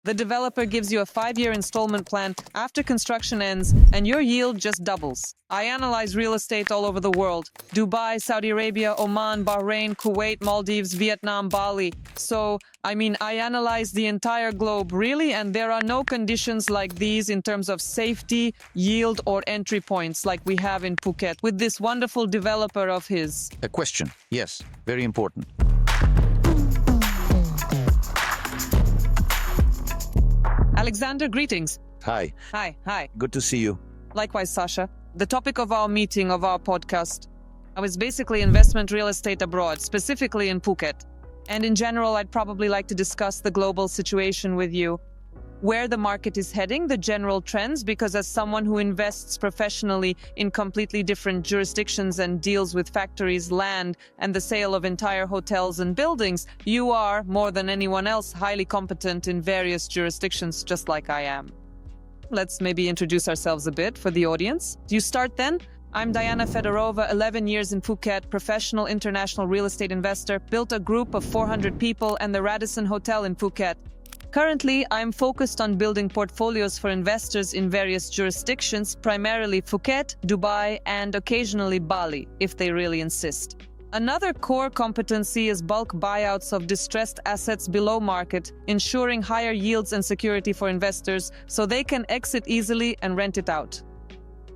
The developer gives you a 5-year installment plan after construction ends, and your yield just doubles. I analyze real estate all over the world. Dubai, Saudi Arabia, Oman, Bahrain, Kuwait, Maldives, Vietnam, Bali. I analyze the entire globe, really, and there are no conditions like these in terms of safety, yield, or entry points like we have in Phuket with this wonderful developer of his. A question. Yes, very important. Alexander, greetings. Hi. Hi. Good to see you. Likewise, Sasha. The topic of our meeting, of our podcast, is basically investment real estate abroad, specifically in Phuket. And in general, I'd probably like to discuss the global situation with you, where the market is heading, the general trends, because as someone who invests professionally in completely different jurisdictions and deals with factories, land, and the sale of entire hotels and buildings, you are, more than anyone else, highly competent in various jurisdictions, just like I am. Let's maybe introduce ourselves a bit for the audience. Do you start then? I'm Diana Fedorova, 11 years in Phuket, professional international real estate investor, built a group of 400 people and the Radisson Hotel in Phuket. Currently, I'm focused on building portfolios for investors in various jurisdictions, primarily Phuket, Dubai, and occasionally Bali, if they really insist. Another core competency is bulk buyouts of distressed assets below market, ensuring higher yields and security for investors so they can exit easily and rent it out.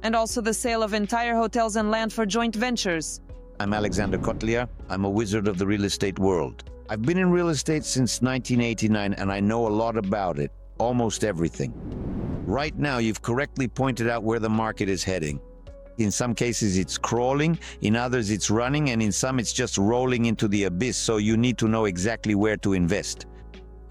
And also the sale of entire hotels and land for joint ventures. I'm Alexander Kotlyar. I'm a wizard of the real estate world. I've been in real estate since 1989 and I know a lot about it, almost everything. Right now, you've correctly pointed out where the market is heading. In some cases, it's crawling, in others, it's running, and in some, it's just rolling into the abyss, so you need to know exactly where to invest.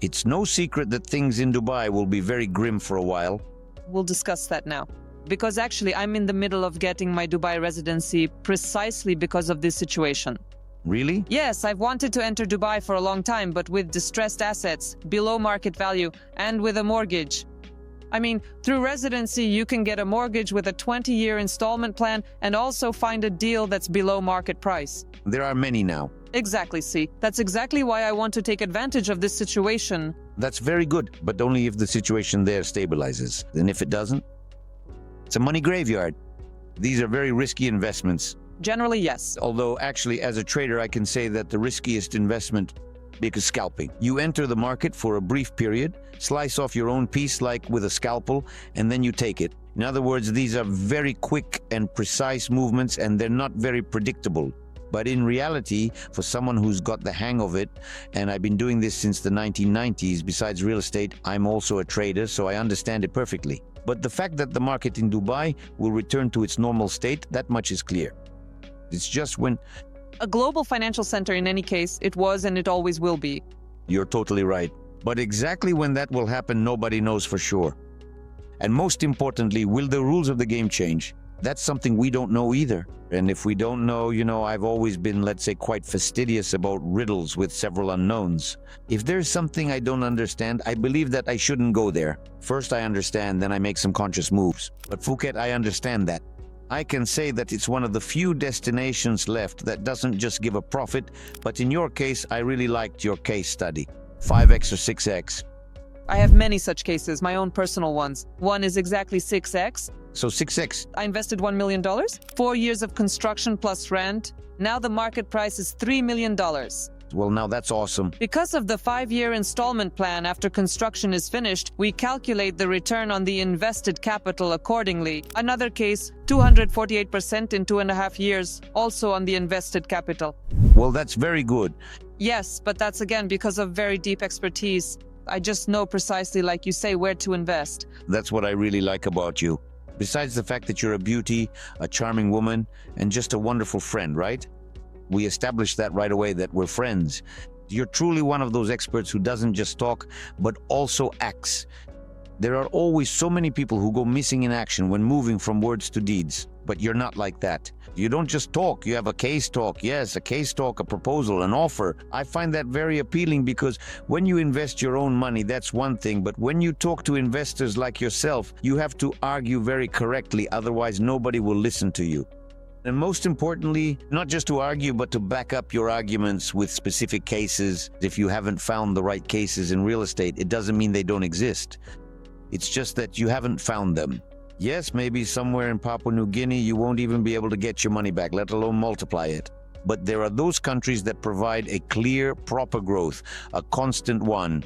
It's no secret that things in Dubai will be very grim for a while. We'll discuss that now. Because actually, I'm in the middle of getting my Dubai residency precisely because of this situation. Really? Yes, I've wanted to enter Dubai for a long time, but with distressed assets, below market value, and with a mortgage. Through residency, you can get a mortgage with a 20-year installment plan and also find a deal that's below market price. There are many now. Exactly, see. That's exactly why I want to take advantage of this situation. That's very good, but only if the situation there stabilizes. And if it doesn't? It's a money graveyard. These are very risky investments. Generally, yes. Although, actually, as a trader, I can say that the riskiest investment is scalping. You enter the market for a brief period, slice off your own piece like with a scalpel, and then you take it. In other words, these are very quick and precise movements, and they're not very predictable. But in reality, for someone who's got the hang of it, and I've been doing this since the 1990s, besides real estate, I'm also a trader, so I understand it perfectly. But the fact that the market in Dubai will return to its normal state, that much is clear. It's just when... A global financial center in any case, it was and it always will be. You're totally right. But exactly when that will happen, nobody knows for sure. And most importantly, will the rules of the game change? That's something we don't know either. And if we don't know, I've always been, let's say, quite fastidious about riddles with several unknowns. If there's something I don't understand, I believe that I shouldn't go there. First I understand, then I make some conscious moves. But Phuket, I understand that. I can say that it's one of the few destinations left that doesn't just give a profit, but in your case, I really liked your case study. 5x or 6x. I have many such cases, my own personal ones. One is exactly 6x. So 6x. I invested $1 million, 4 years of construction plus rent. Now the market price is $3 million. Well, now that's awesome. Because of the 5-year installment plan after construction is finished, we calculate the return on the invested capital accordingly. Another case, 248% in 2.5 years, also on the invested capital. Well, that's very good. Yes, but that's again because of very deep expertise. I just know precisely, like you say, where to invest. That's what I really like about you. Besides the fact that you're a beauty, a charming woman, and just a wonderful friend, right? We established that right away, that we're friends. You're truly one of those experts who doesn't just talk, but also acts. There are always so many people who go missing in action when moving from words to deeds. But you're not like that. You don't just talk, you have a case talk. Yes, a case talk, a proposal, an offer. I find that very appealing because when you invest your own money, that's one thing. But when you talk to investors like yourself, you have to argue very correctly, otherwise nobody will listen to you. And most importantly, not just to argue, but to back up your arguments with specific cases. If you haven't found the right cases in real estate, it doesn't mean they don't exist. It's just that you haven't found them. Yes, maybe somewhere in Papua New Guinea, you won't even be able to get your money back, let alone multiply it. But there are those countries that provide a clear, proper growth, a constant one.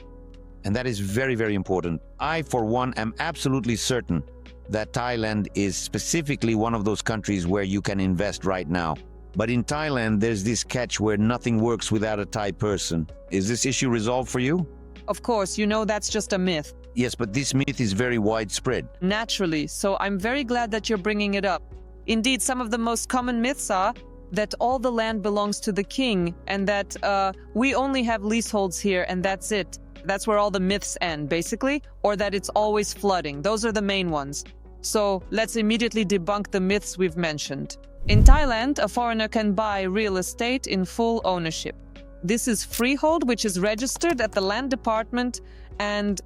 And that is very, very important. I, for one, am absolutely certain that Thailand is specifically one of those countries where you can invest right now. But in Thailand, there's this catch where nothing works without a Thai person. Is this issue resolved for you? Of course, you know that's just a myth. Yes, but this myth is very widespread. Naturally, so I'm very glad that you're bringing it up. Indeed, some of the most common myths are that all the land belongs to the king and that we only have leaseholds here and that's it. That's where all the myths end, basically, or that it's always flooding. Those are the main ones. So let's immediately debunk the myths we've mentioned. In Thailand, a foreigner can buy real estate in full ownership. This is freehold, which is registered at the land department and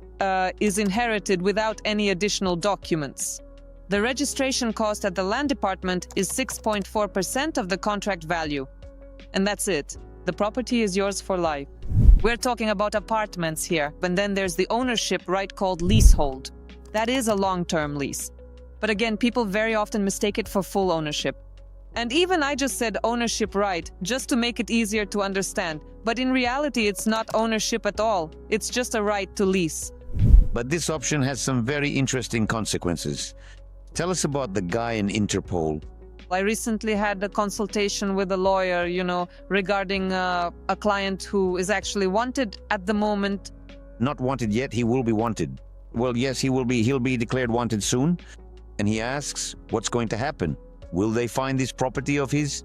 is inherited without any additional documents. The registration cost at the land department is 6.4% of the contract value. And that's it. The property is yours for life. We're talking about apartments here, and then there's the ownership right called leasehold. That is a long-term lease. But again, people very often mistake it for full ownership. And even I just said ownership right, just to make it easier to understand. But in reality, it's not ownership at all. It's just a right to lease. But this option has some very interesting consequences. Tell us about the guy in Interpol. I recently had a consultation with a lawyer, regarding a client who is actually wanted at the moment. Not wanted yet, he will be wanted. Well, yes, he'll be declared wanted soon. And he asks, what's going to happen? Will they find this property of his?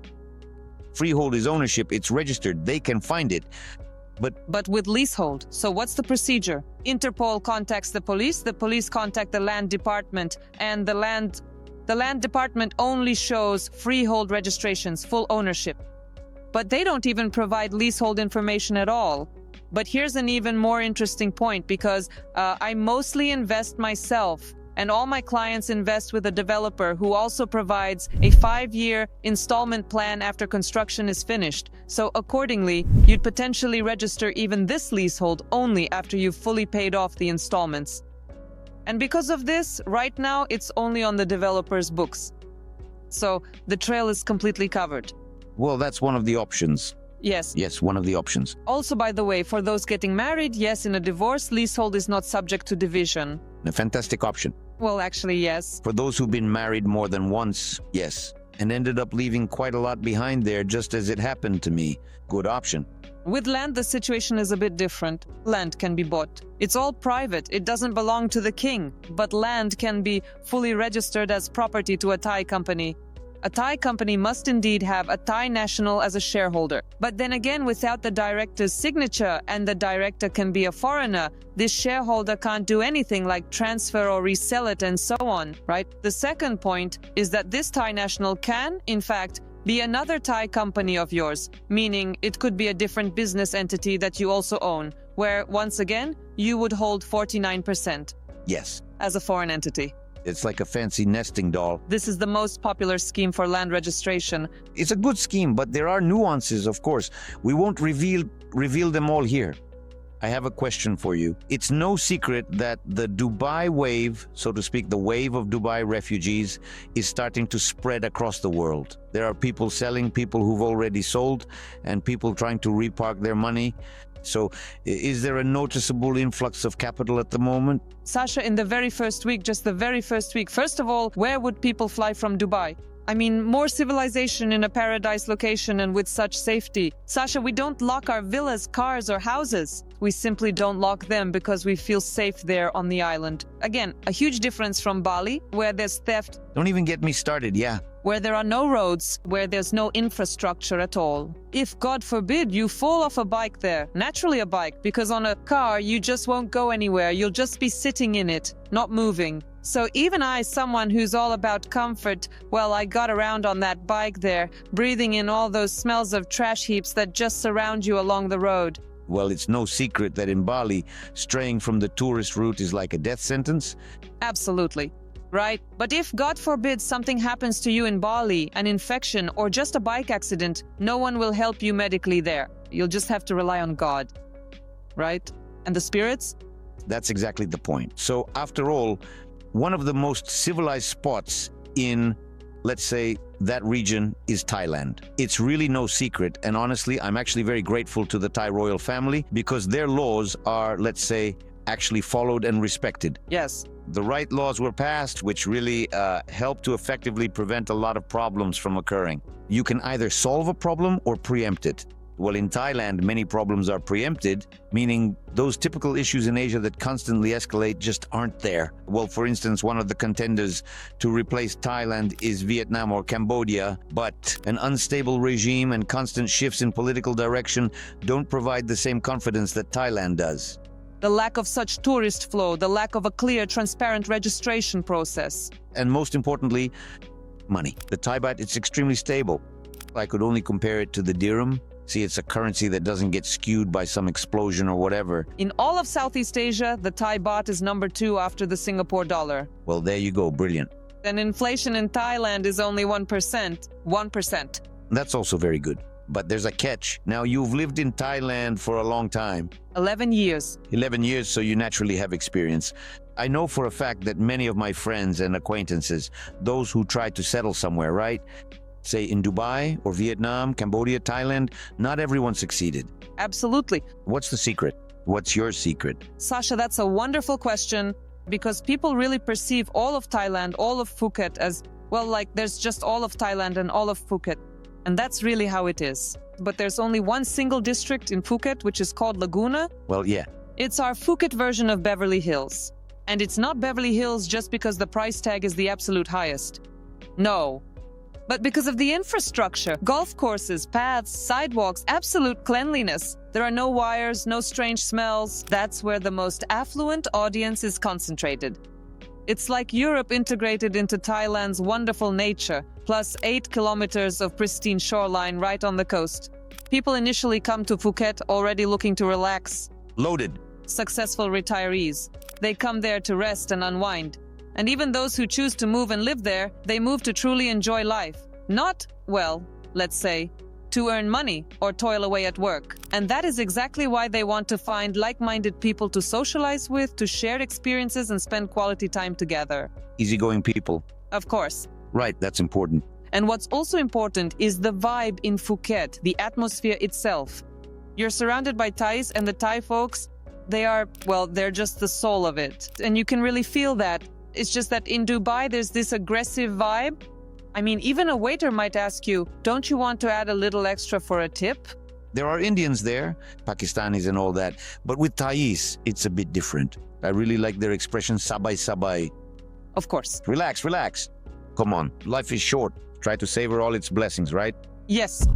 Freehold is ownership, it's registered, they can find it. But with leasehold. So what's the procedure? Interpol contacts the police contact the land department, and the land department only shows freehold registrations, full ownership. But they don't even provide leasehold information at all. But here's an even more interesting point, because I mostly invest myself, and all my clients invest with a developer who also provides a 5-year installment plan after construction is finished. So accordingly, you'd potentially register even this leasehold only after you've fully paid off the installments. And because of this, right now, it's only on the developer's books. So the trail is completely covered. Well, that's one of the options. Yes. Yes, one of the options. Also, by the way, for those getting married, yes, in a divorce, leasehold is not subject to division. A fantastic option. Well, actually, yes. For those who've been married more than once, yes. And ended up leaving quite a lot behind there, just as it happened to me. Good option. With land, the situation is a bit different. Land can be bought. It's all private. It doesn't belong to the king. But land can be fully registered as property to a Thai company. A Thai company must indeed have a Thai national as a shareholder. But then again, without the director's signature, and the director can be a foreigner, this shareholder can't do anything like transfer or resell it and so on, right? The second point is that this Thai national can, in fact, be another Thai company of yours, meaning it could be a different business entity that you also own, where, once again, you would hold 49%. Yes. As a foreign entity. It's like a fancy nesting doll. This is the most popular scheme for land registration. It's a good scheme, but there are nuances, of course. We won't reveal them all here. I have a question for you. It's no secret that the Dubai wave, so to speak, the wave of Dubai refugees, is starting to spread across the world. There are people selling, people who've already sold, and people trying to repark their money. So is there a noticeable influx of capital at the moment? Sasha, in the very first week, first of all, where would people fly from Dubai? I mean, more civilization in a paradise location and with such safety. Sasha, we don't lock our villas, cars, or houses. We simply don't lock them because we feel safe there on the island. Again, a huge difference from Bali, where there's theft. Don't even get me started, yeah. Where there are no roads, where there's no infrastructure at all. If, God forbid, you fall off a bike there, naturally a bike, because on a car you just won't go anywhere, you'll just be sitting in it, not moving. So even I, someone who's all about comfort, well, I got around on that bike there, breathing in all those smells of trash heaps that just surround you along the road. Well, it's no secret that in Bali, straying from the tourist route is like a death sentence. Absolutely. right? But if, God forbid, something happens to you in Bali, an infection or just a bike accident, no one will help you medically there. You'll just have to rely on God, right? And the spirits? That's exactly the point. So after all, one of the most civilized spots in, let's say, that region is Thailand. It's really no secret. And honestly, I'm actually very grateful to the Thai royal family because their laws are, let's say, actually followed and respected. Yes. The right laws were passed, which really helped to effectively prevent a lot of problems from occurring. You can either solve a problem or preempt it. Well, in Thailand, many problems are preempted, meaning those typical issues in Asia that constantly escalate just aren't there. Well, for instance, one of the contenders to replace Thailand is Vietnam or Cambodia, but an unstable regime and constant shifts in political direction don't provide the same confidence that Thailand does. The lack of such tourist flow, the lack of a clear, transparent registration process. And most importantly, money. The Thai baht, it's extremely stable. I could only compare it to the dirham. See, it's a currency that doesn't get skewed by some explosion or whatever. In all of Southeast Asia, the Thai baht is number 2 after the Singapore dollar. Well, there you go. Brilliant. And inflation in Thailand is only 1%. 1%. That's also very good. But there's a catch. Now, you've lived in Thailand for a long time. 11 years. 11 years, so you naturally have experience. I know for a fact that many of my friends and acquaintances, those who try to settle somewhere, right? Say in Dubai or Vietnam, Cambodia, Thailand, not everyone succeeded. Absolutely. What's the secret? What's your secret? Sasha, that's a wonderful question because people really perceive all of Thailand, all of Phuket as, well, like there's just all of Thailand and all of Phuket. And that's really how it is. But there's only one single district in Phuket, which is called Laguna. Well, yeah. It's our Phuket version of Beverly Hills. And it's not Beverly Hills just because the price tag is the absolute highest. No. But because of the infrastructure, golf courses, paths, sidewalks, absolute cleanliness. There are no wires, no strange smells. That's where the most affluent audience is concentrated. It's like Europe integrated into Thailand's wonderful nature, plus 8 kilometers of pristine shoreline right on the coast. People initially come to Phuket already looking to relax. Loaded. Successful retirees. They come there to rest and unwind. And even those who choose to move and live there, they move to truly enjoy life. Not, well, let's say, to earn money or toil away at work. And that is exactly why they want to find like-minded people to socialize with, to share experiences and spend quality time together. Easygoing people. Of course. Right, that's important. And what's also important is the vibe in Phuket, the atmosphere itself. You're surrounded by Thais, and the Thai folks, they are, well, they're just the soul of it. And you can really feel that. It's just that in Dubai, there's this aggressive vibe. I mean, even a waiter might ask you, don't you want to add a little extra for a tip? There are Indians there, Pakistanis and all that. But with Thais, it's a bit different. I really like their expression, sabai sabai. Of course. Relax, relax. Come on, life is short. Try to savor all its blessings, right? Yes.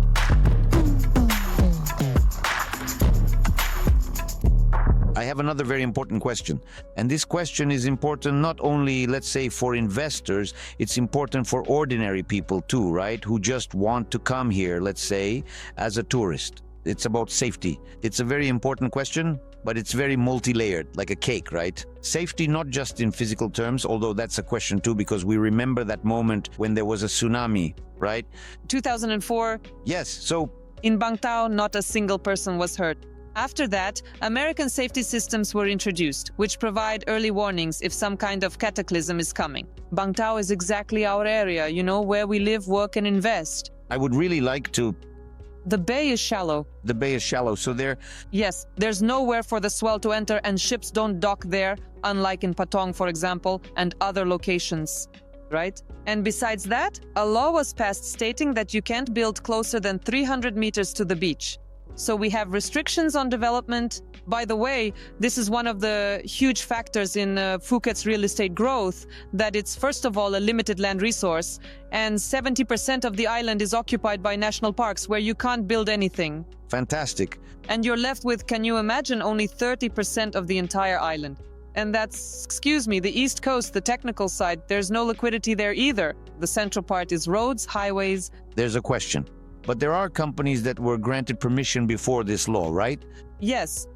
I have another very important question. And this question is important not only, let's say, for investors, it's important for ordinary people too, right? Who just want to come here, let's say, as a tourist. It's about safety. It's a very important question, but it's very multi-layered, like a cake, right? Safety, not just in physical terms, although that's a question too, because we remember that moment when there was a tsunami, right? 2004. Yes, so In Bangtao, not a single person was hurt. After that, American safety systems were introduced, which provide early warnings if some kind of cataclysm is coming. Bangtao is exactly our area, you know, where we live, work, and invest. I would really like to... The bay is shallow. The bay is shallow, so there... Yes, there's nowhere for the swell to enter and ships don't dock there, unlike in Patong, for example, and other locations. Right? And besides that, a law was passed stating that you can't build closer than 300 meters to the beach. So we have restrictions on development. By the way, this is one of the huge factors in Phuket's real estate growth, that it's first of all a limited land resource, and 70% of the island is occupied by national parks where you can't build anything. Fantastic. And you're left with, can you imagine, only 30% of the entire island. And that's, excuse me, the east coast, the technical side, there's no liquidity there either. The central part is roads, highways. There's a question. But there are companies that were granted permission before this law, right? Yes.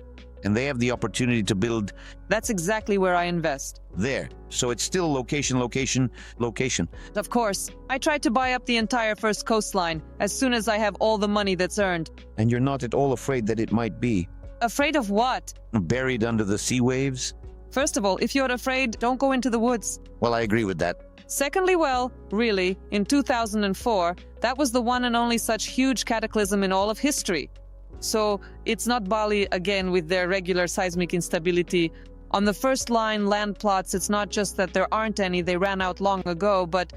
and they have the opportunity to build That's exactly where I invest. there. So it's still location, location, location. Of course, I tried to buy up the entire first coastline as soon as I have all the money that's earned. And you're not at all afraid that it might be Afraid of what? buried under the sea waves? First of all, if you're afraid, don't go into the woods. Well, I agree with that. Secondly, well, really, in 2004, that was the one and only such huge cataclysm in all of history. So it's not Bali again with their regular seismic instability. On the first line land plots, it's not just that there aren't any, they ran out long ago, but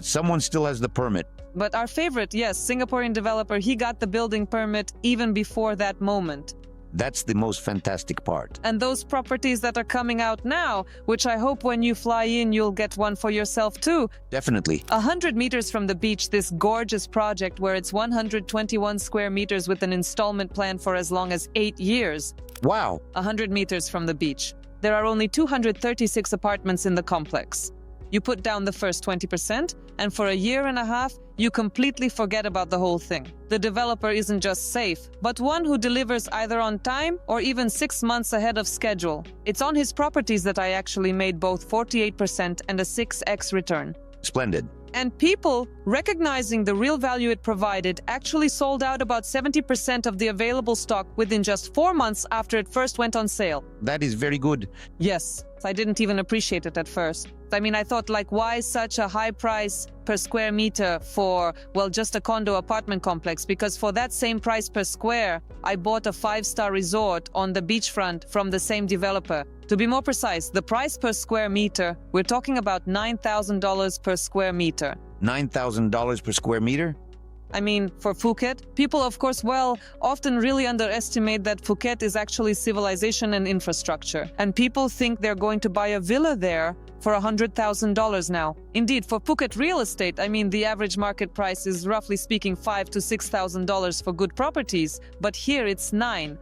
someone still has the permit. our favorite, yes, Singaporean developer, he got the building permit even before that moment. That's the most fantastic part. And those properties that are coming out now, which I hope when you fly in, you'll get one for yourself too. Definitely. 100 meters from the beach, this gorgeous project where it's 121 square meters with an installment plan for as long as 8 years. Wow. 100 meters from the beach. There are only 236 apartments in the complex. You put down the first 20%, and for a year and a half, you completely forget about the whole thing. The developer isn't just safe, but one who delivers either on time or even 6 months ahead of schedule. It's on his properties that I actually made both 48% and a 6x return. Splendid. And people, recognizing the real value it provided, actually sold out about 70% of the available stock within just 4 months after it first went on sale. That is very good. Yes, I didn't even appreciate it at first. I mean, I thought, like, why such a high price per square meter for, well, just a condo apartment complex? Because for that same price per square, I bought a 5-star resort on the beachfront from the same developer. To be more precise, the price per square meter, we're talking about $9,000 per square meter. $9,000 per square meter? I mean, for Phuket, people, of course, often really underestimate that Phuket is actually civilization and infrastructure. And people think they're going to buy a villa there for $100,000 now. Indeed, for Phuket real estate, I mean, the average market price is roughly speaking $5,000 to $6,000 for good properties, but here it's $9,000.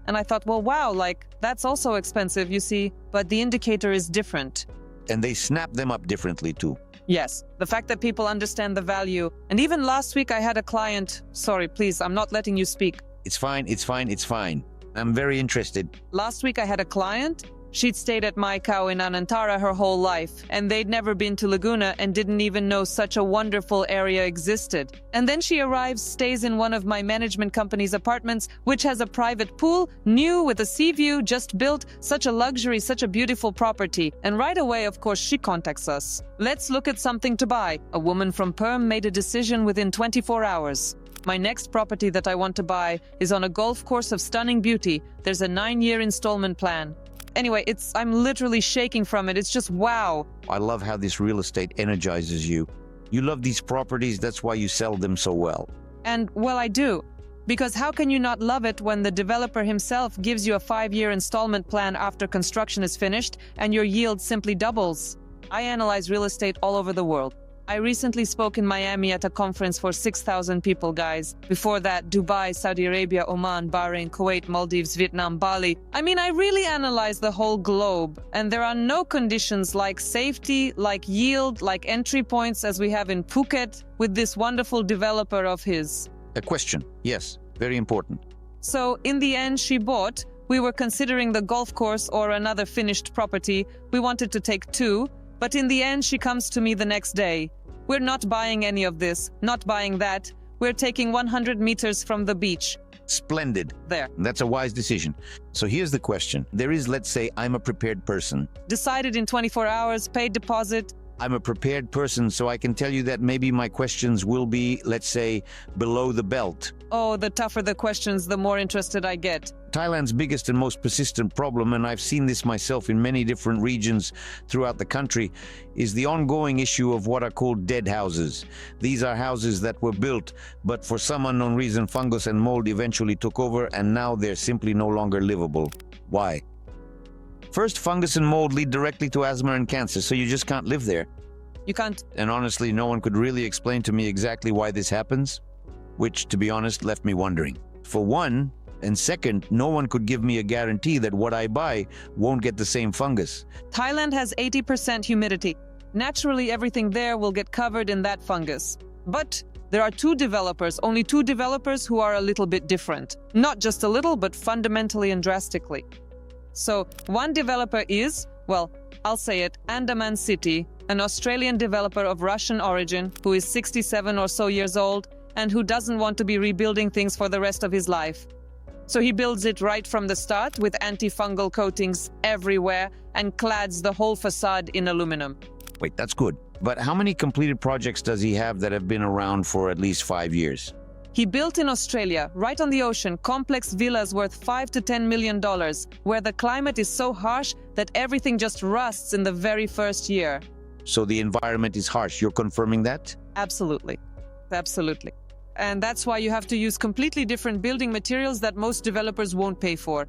And I thought, well, wow, like, that's also expensive, you see, but the indicator is different. And they snap them up differently too. Yes, the fact that people understand the value. And even last week I had a client, sorry, please, I'm not letting you speak. It's fine, it's fine, it's fine. I'm very interested. Last week I had a client. She'd stayed at my cow in Anantara her whole life, and they'd never been to Laguna and didn't even know such a wonderful area existed. And then she arrives, stays in one of my management company's apartments, which has a private pool, new with a sea view, just built, such a luxury, such a beautiful property. And right away, of course, she contacts us. Let's look at something to buy. A woman from Perm made a decision within 24 hours. My next property that I want to buy is on a golf course of stunning beauty. There's a 9-year installment plan. Anyway, I'm literally shaking from it. It's just wow. I love how this real estate energizes you. You love these properties, that's why you sell them so well. And, well, I do. Because how can you not love it when the developer himself gives you a 5-year installment plan after construction is finished and your yield simply doubles? I analyze real estate all over the world. I recently spoke in Miami at a conference for 6,000 people, guys. Before that, Dubai, Saudi Arabia, Oman, Bahrain, Kuwait, Maldives, Vietnam, Bali. I mean, I really analyze the whole globe. And there are no conditions like safety, like yield, like entry points as we have in Phuket with this wonderful developer of his. A question. Yes, very important. So, in the end, she bought. We were considering the golf course or another finished property. We wanted to take 2. But in the end, she comes to me the next day. We're not buying any of this, not buying that. We're taking 100 meters from the beach. Splendid. There. That's a wise decision. So here's the question. There is, let's say, I'm a prepared person. Decided in 24 hours, paid deposit. I'm a prepared person, so I can tell you that maybe my questions will be, let's say, below the belt. Oh, the tougher the questions, the more interested I get. Thailand's biggest and most persistent problem, and I've seen this myself in many different regions throughout the country, is the ongoing issue of what are called dead houses. These are houses that were built, but for some unknown reason, fungus and mold eventually took over, and now they're simply no longer livable. Why? First, fungus and mold lead directly to asthma and cancer, so you just can't live there. You can't. And honestly, no one could really explain to me exactly why this happens, which, to be honest, left me wondering. For one, and second, no one could give me a guarantee that what I buy won't get the same fungus. Thailand has 80% humidity. Naturally, everything there will get covered in that fungus. But there are only two developers who are a little bit different. Not just a little, but fundamentally and drastically. So one developer is, well, I'll say it, Andaman City, an Australian developer of Russian origin who is 67 or so years old and who doesn't want to be rebuilding things for the rest of his life. So he builds it right from the start with antifungal coatings everywhere and clads the whole facade in aluminum. Wait, that's good. But how many completed projects does he have that have been around for at least 5 years? He built in Australia, right on the ocean, complex villas worth $5 to $10 million, where the climate is so harsh that everything just rusts in the very first year. So the environment is harsh. You're confirming that? Absolutely. Absolutely. And that's why you have to use completely different building materials that most developers won't pay for.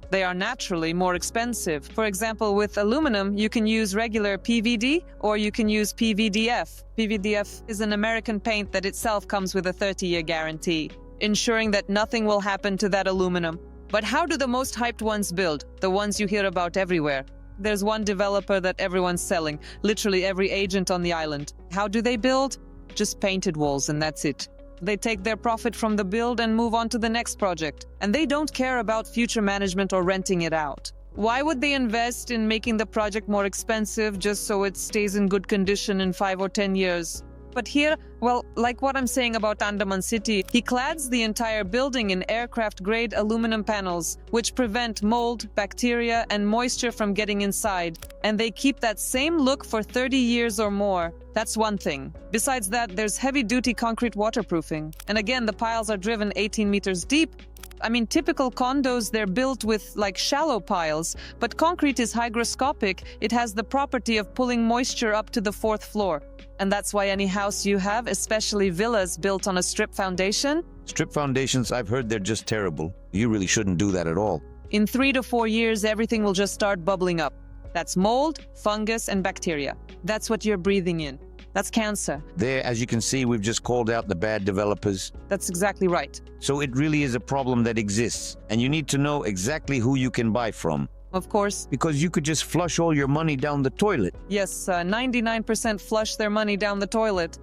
They are naturally more expensive. For example, with aluminum, you can use regular PVD or you can use PVDF. PVDF is an American paint that itself comes with a 30-year guarantee, ensuring that nothing will happen to that aluminum. But how do the most hyped ones build? The ones you hear about everywhere. There's one developer that everyone's selling, literally every agent on the island. How do they build? Just painted walls and that's it. They take their profit from the build and move on to the next project. And they don't care about future management or renting it out. Why would they invest in making the project more expensive just so it stays in good condition in 5 or 10 years? But here, well, like what I'm saying about Andaman City, he clads the entire building in aircraft-grade aluminum panels, which prevent mold, bacteria, and moisture from getting inside. And they keep that same look for 30 years or more. That's one thing. Besides that, there's heavy-duty concrete waterproofing. And again, the piles are driven 18 meters deep. I mean, typical condos, they're built with like shallow piles, but concrete is hygroscopic. It has the property of pulling moisture up to the 4th floor. And that's why any house you have, especially villas built on a strip foundation. Strip foundations, I've heard they're just terrible. You really shouldn't do that at all. In 3 to 4 years, everything will just start bubbling up. That's mold, fungus, and bacteria. That's what you're breathing in. That's cancer. There, as you can see, we've just called out the bad developers. That's exactly right. So it really is a problem that exists, and you need to know exactly who you can buy from. Of course. Because you could just flush all your money down the toilet. Yes, 99% flush their money down the toilet.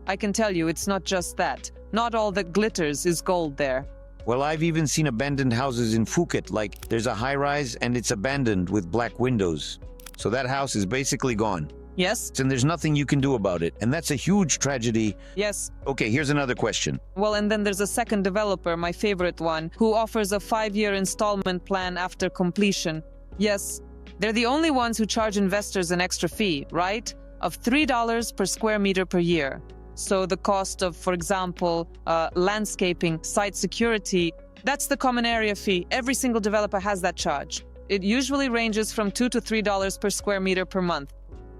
I can tell you, it's not just that. Not all that glitters is gold there. Well, I've even seen abandoned houses in Phuket, like there's a high-rise and it's abandoned with black windows. So that house is basically gone. Yes? And there's nothing you can do about it. And that's a huge tragedy. Yes. Okay, here's another question. Well, and then there's a second developer, my favorite one, who offers a 5-year installment plan after completion. Yes, they're the only ones who charge investors an extra fee, right? Of $3 per square meter per year. So the cost of, for example, landscaping, site security, that's the common area fee. Every single developer has that charge. It usually ranges from $2 to $3 per square meter per month.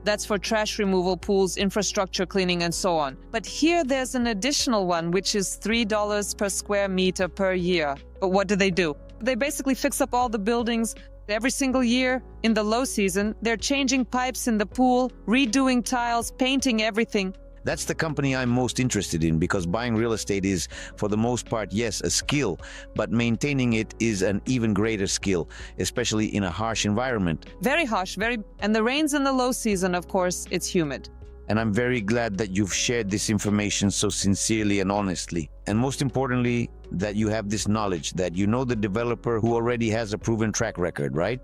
That's for trash removal, pools, infrastructure cleaning, and so on. But here there's an additional one, which is $3 per square meter per year. But what do? They basically fix up all the buildings. Every single year, in the low season, they're changing pipes in the pool, redoing tiles, painting everything. That's the company I'm most interested in because buying real estate is, for the most part, yes, a skill, but maintaining it is an even greater skill, especially in a harsh environment. Very harsh, and the rains in the low season, of course, it's humid. And I'm very glad that you've shared this information so sincerely and honestly. And most importantly, that you have this knowledge, that you know the developer who already has a proven track record, right?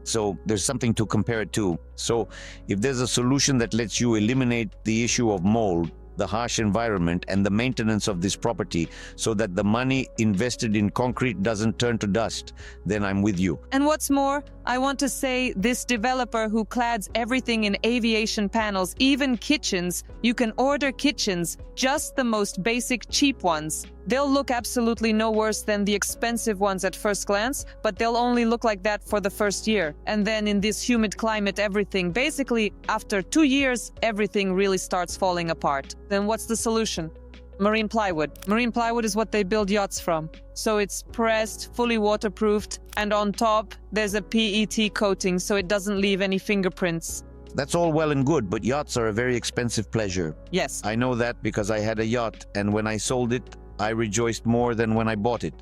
So there's something to compare it to. So if there's a solution that lets you eliminate the issue of mold, the harsh environment, and the maintenance of this property so that the money invested in concrete doesn't turn to dust, then I'm with you. And what's more, I want to say this developer who clads everything in aviation panels, even kitchens, you can order kitchens, just the most basic cheap ones. They'll look absolutely no worse than the expensive ones at first glance, but they'll only look like that for the first year. And then in this humid climate, everything, basically, after 2 years, everything really starts falling apart. Then what's the solution? Marine plywood. Marine plywood is what they build yachts from. So it's pressed, fully waterproofed, and on top, there's a PET coating so it doesn't leave any fingerprints. That's all well and good, but yachts are a very expensive pleasure. Yes. I know that because I had a yacht, and when I sold it, I rejoiced more than when I bought it.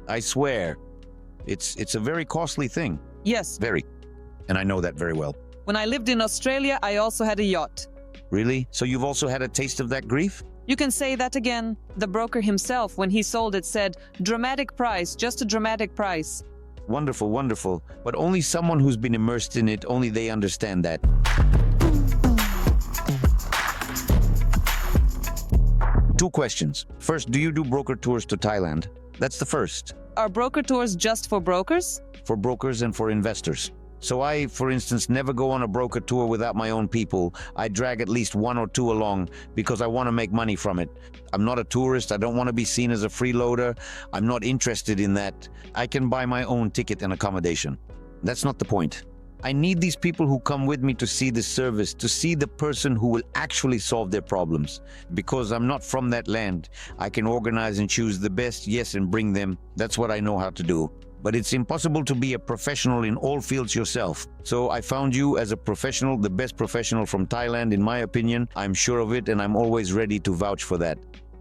I swear. It's a very costly thing. Yes. Very. And I know that very well. When I lived in Australia, I also had a yacht. Really? So you've also had a taste of that grief? You can say that again. The broker himself, when he sold it, said, dramatic price, just a dramatic price. Wonderful, wonderful. But only someone who's been immersed in it, only they understand that. Two questions. First, do you do broker tours to Thailand? That's the first. Are broker tours just for brokers? For brokers and for investors. So I, for instance, never go on a broker tour without my own people. I drag at least one or two along because I want to make money from it. I'm not a tourist. I don't want to be seen as a freeloader. I'm not interested in that. I can buy my own ticket and accommodation. That's not the point. I need these people who come with me to see the service, to see the person who will actually solve their problems. Because I'm not from that land. I can organize and choose the best, yes, and bring them. That's what I know how to do. But it's impossible to be a professional in all fields yourself. So I found you as a professional, the best professional from Thailand, in my opinion. I'm sure of it, and I'm always ready to vouch for that.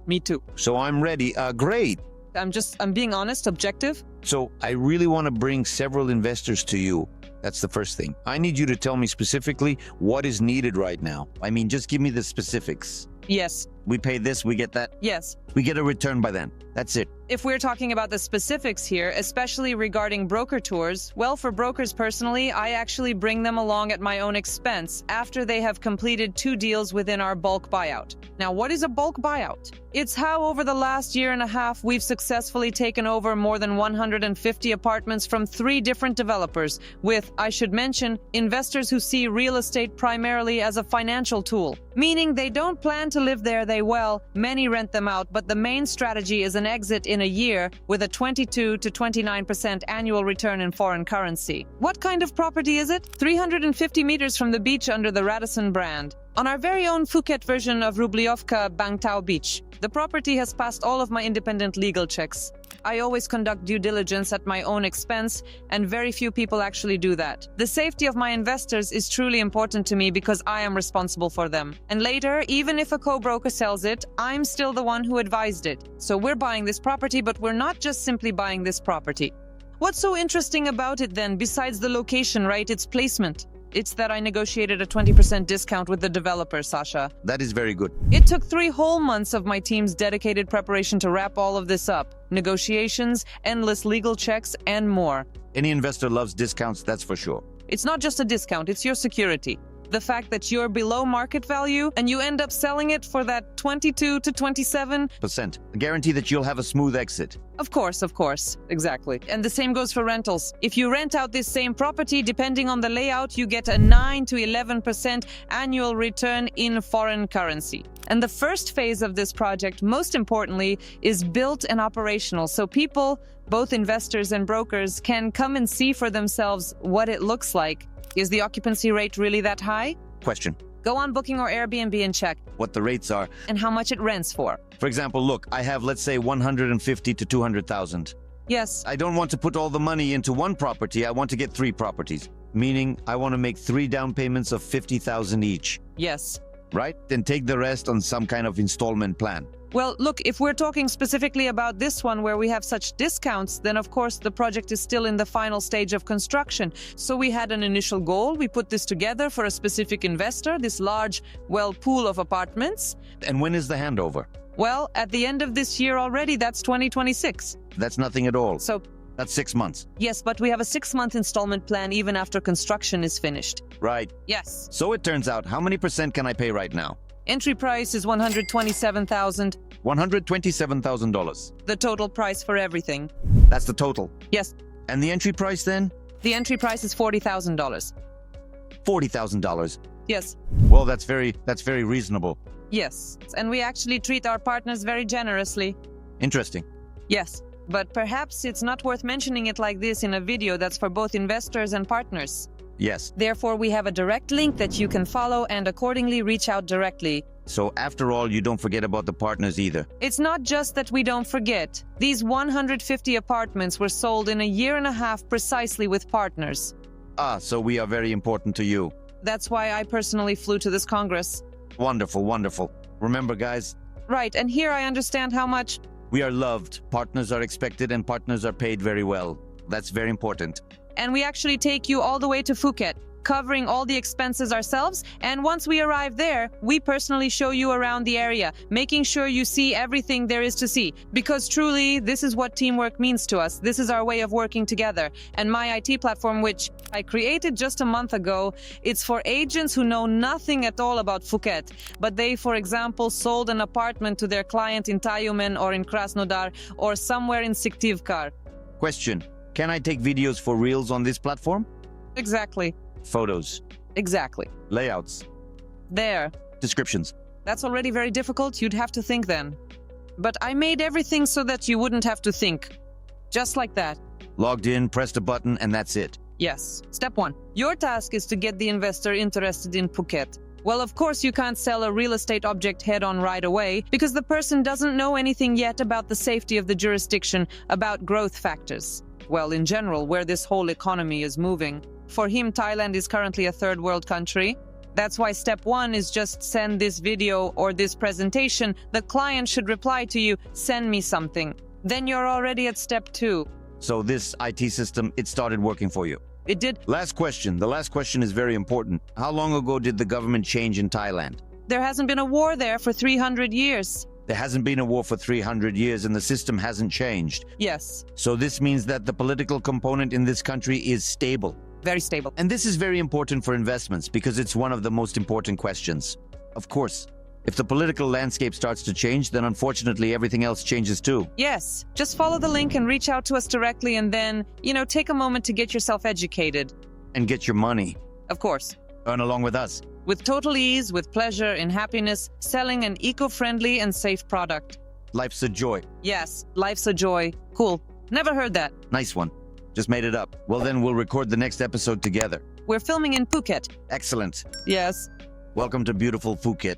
Me too. So I'm ready. Great. I'm being honest, objective. So I really want to bring several investors to you. That's the first thing. I need you to tell me specifically what is needed right now. I mean, just give me the specifics. Yes. We pay this, we get that. Yes. We get a return by then. That's it. If we're talking about the specifics here, especially regarding broker tours, well, for brokers personally, I actually bring them along at my own expense after they have completed 2 deals within our bulk buyout. Now, what is a bulk buyout? It's how over the last year and a half, we've successfully taken over more than 150 apartments from 3 different developers with, I should mention, investors who see real estate primarily as a financial tool. Meaning they don't plan to live there, many rent them out, but the main strategy is an exit in a year with a 22 to 29% annual return in foreign currency. What kind of property is it? 350 meters from the beach under the Radisson brand. On our very own Phuket version of Rubliovka Bang Tao Beach. The property has passed all of my independent legal checks. I always conduct due diligence at my own expense, and very few people actually do that. The safety of my investors is truly important to me because I am responsible for them. And later, even if a co-broker sells it, I'm still the one who advised it. So we're buying this property, but we're not just simply buying this property. What's so interesting about it then, besides the location, right? Its placement. It's that I negotiated a 20% discount with the developer, Sasha. That is very good. It took 3 whole months of my team's dedicated preparation to wrap all of this up. Negotiations, endless legal checks, and more. Any investor loves discounts, that's for sure. It's not just a discount, it's your security. The fact that you're below market value and you end up selling it for that 22 to 27%. A guarantee that you'll have a smooth exit. Of course, exactly. And the same goes for rentals. If you rent out this same property, depending on the layout, you get a 9 to 11% annual return in foreign currency. And the first phase of this project, most importantly, is built and operational. So people, both investors and brokers, can come and see for themselves what it looks like. Is the occupancy rate really that high? Question. Go on Booking or Airbnb and check what the rates are and how much it rents for. For example, look, I have, let's say, 150 to 200,000. Yes. I don't want to put all the money into one property. I want to get 3 properties, meaning I want to make 3 down payments of 50,000 each. Yes. Right? Then take the rest on some kind of installment plan. Well, look, if we're talking specifically about this one where we have such discounts, then of course the project is still in the final stage of construction. So we had an initial goal. We put this together for a specific investor, this large, pool of apartments. And when is the handover? Well, at the end of this year already, that's 2026. That's nothing at all. So that's 6 months. Yes, but we have a 6-month installment plan even after construction is finished. Right. Yes. So it turns out, how many % can I pay right now? Entry price is $127,000. $127,000. The total price for everything. That's the total? Yes. And the entry price then? The entry price is $40,000. $40,000. Yes. Well, that's very reasonable. Yes. And we actually treat our partners very generously. Interesting. Yes. But perhaps it's not worth mentioning it like this in a video that's for both investors and partners. Yes. Therefore, we have a direct link that you can follow and accordingly reach out directly. So after all, you don't forget about the partners either. It's not just that we don't forget. These 150 apartments were sold in a year and a half precisely with partners. So we are very important to you. That's why I personally flew to this Congress. Wonderful, wonderful. Remember, guys? Right, and here I understand how much... We are loved, partners are expected, and partners are paid very well. That's very important. And we actually take you all the way to Phuket. covering all the expenses ourselves, and once we arrive there, we personally show you around the area, making sure you see everything there is to see. Because truly, this is what teamwork means to us. This is our way of working together. And my IT platform, which I created just a month ago, it's for agents who know nothing at all about Phuket, but they, for example, sold an apartment to their client in Tayumen or in Krasnodar or somewhere in Syktyvkar. Question. Can I take videos for Reels on this platform? Exactly. Photos. Exactly. Layouts. There. Descriptions. That's already very difficult. You'd have to think then. But I made everything so that you wouldn't have to think. Just like that. Logged in, pressed a button, and that's it. Yes. Step 1. Your task is to get the investor interested in Phuket. Well, of course, you can't sell a real estate object head-on right away because the person doesn't know anything yet about the safety of the jurisdiction, about growth factors. Well, in general, where this whole economy is moving. For him, Thailand is currently a third world country. That's why step 1 is just send this video or this presentation. The client should reply to you, send me something. Then you're already at step 2. So this IT system, it started working for you. It did. Last question. The last question is very important. How long ago did the government change in Thailand? There hasn't been a war there for 300 years. There hasn't been a war for 300 years and the system hasn't changed. Yes. So this means that the political component in this country is stable. Very stable. And this is very important for investments because it's one of the most important questions. Of course, if the political landscape starts to change, then unfortunately everything else changes too. Yes. Just follow the link and reach out to us directly and then, take a moment to get yourself educated. And get your money. Of course. Earn along with us. With total ease, with pleasure, and happiness, selling an eco-friendly and safe product. Life's a joy. Yes, life's a joy. Cool. Never heard that. Nice one. Just made it up. Well, then we'll record the next episode together. We're filming in Phuket. Excellent. Yes. Welcome to beautiful Phuket.